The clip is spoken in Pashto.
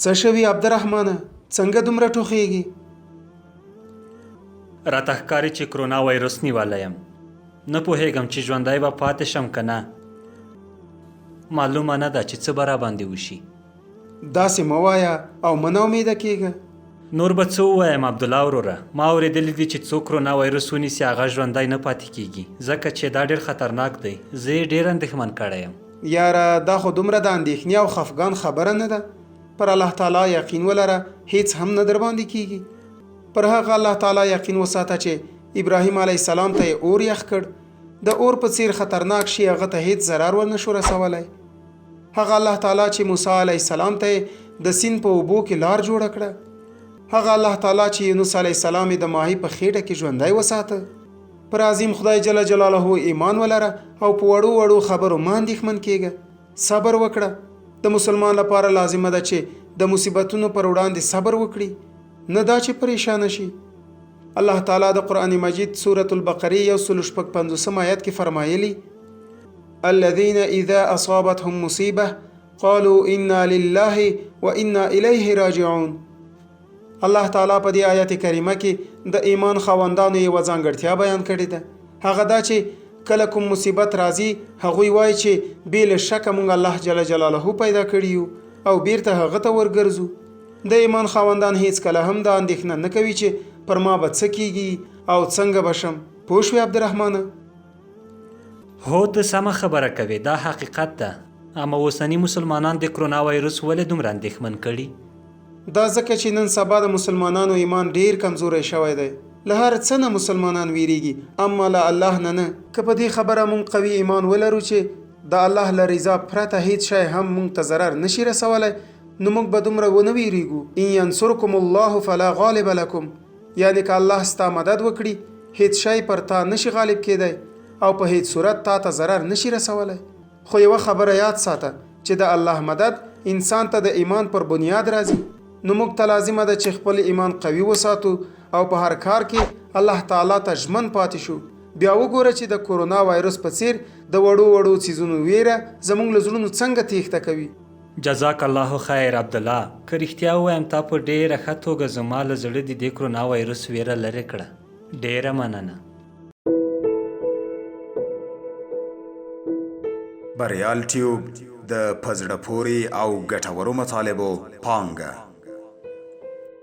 څه شوي عبدالرحمانه؟ څنګه دومره ټوخیږي؟ راته ښکاري چې کرونا وایرس نیولی یم. نه پوهېږم چې ژوندی به پاتې شم که نه. معلومه نه ده چې څه به راباندې وشي. داسې مه وایه او مه ناامیده کېږه. نور به څه ووایم عبدالله وروره؟ ما اورېدلی دي چې څوک کرونا وایرس ونیسي هغه ژوندی نه پاتې کېږي، ځکه چې دا ډېر خطرناک دی. زه یې ډېر اندېښمن کړی یم. یاره دا خو دومره د اندېښنې او خفګان خبره نه ده. پر الله تعالی یقین ولره، هیڅ هم نه در باندې کېږي. پر هغه الله تعالی یقین وساته چې ابراهیم علیه السلام ته یې اور یخ کړ. د اور په څیر خطرناک شي هغه ته هیڅ ضرر ونه شو رسولی. هغه الله تعالی چې موسی علیه السلام ته د سیند په اوبو کې لار جوړه کړه. هغه الله تعالی چې یونس علیه السلام د ماهی په خېټه کې ژوندی وساته. پر عظیم خدای جل جلاله ایمان ولره او په وړو وړو خبرو مه اندېښمن کېږه. صبر وکړه. د مسلمان لپاره لازمه ده چې د مصیبتونو پر وړاندې صبر وکړي، نه دا چې پریشانه شي. الله تعالی د قرآن مجید سورة البقره 155 آیت کې فرمایلی: الذين اذا اصابتهم مصیبه قالوا انا لله وانا الیه راجعون. الله تعالی په دې آیت کریمه کې د ایمان خاوندانو یوه ځانګړتیا بیان کړې ده. هغه دا چې کله کوم مصیبت راځي هغوی وایي چې بې له شکه موږ الله جل جلاله پیدا کړي یو او بیرته هغه ته ورګرځو. د ایمان خاوندان هیڅکله هم دا اندېښنه نه کوي چې پر ما به څه کیږي او څنګه به شم. پوه شوې عبدالرحمانه؟ هو ته سمه خبره کوې، دا حقیقت ده. اما اوسني مسلمانان د کرونا وایرس ولې دومره اندېښمن کړي؟ دا ځکه چې نن سبا د مسلمانانو ایمان ډیر کمزوری شوی دی. له هر څه نه مسلمانان ویریږي، اما له الله نه نه. که په دې خبره مونږ قوي ایمان ولرو چې د الله له رضا پرته هیڅ شی هم مونږ ته ضرر نشي رسولی، نو موږ به دومره ونه ویریږو. ان ینصرکم الله فلا غالب لکم، یعنی که الله ستا مدد وکړي هیڅ شی پر تا نشي غالب کېدی او په هیڅ صورت تا ته ضرر نشي رسولی. خو یوه خبره یاد ساته چې د الله مدد انسان ته د ایمان پر بنیاد راځي. نو موږ ته لازمه ده چې خپل ایمان قوي وساتو او په هر کار کې الله تعالی ته ژمن پاتې شو. بیا وګوره چې د کرونا وایرس په څیر د وړو وړو څیزونو ویره زموږ له زړونو څنګه تیښته کوي. جزاک الله خیر عبدالله. که رښتیا ووایم تا په ډېره ښه توګه زما له زړه د دې کرونا وایرس ویره لرې کړه. ډېره مننه. بریال ټیوب د په زړه پورې او ګټورو مطالبو پانګه.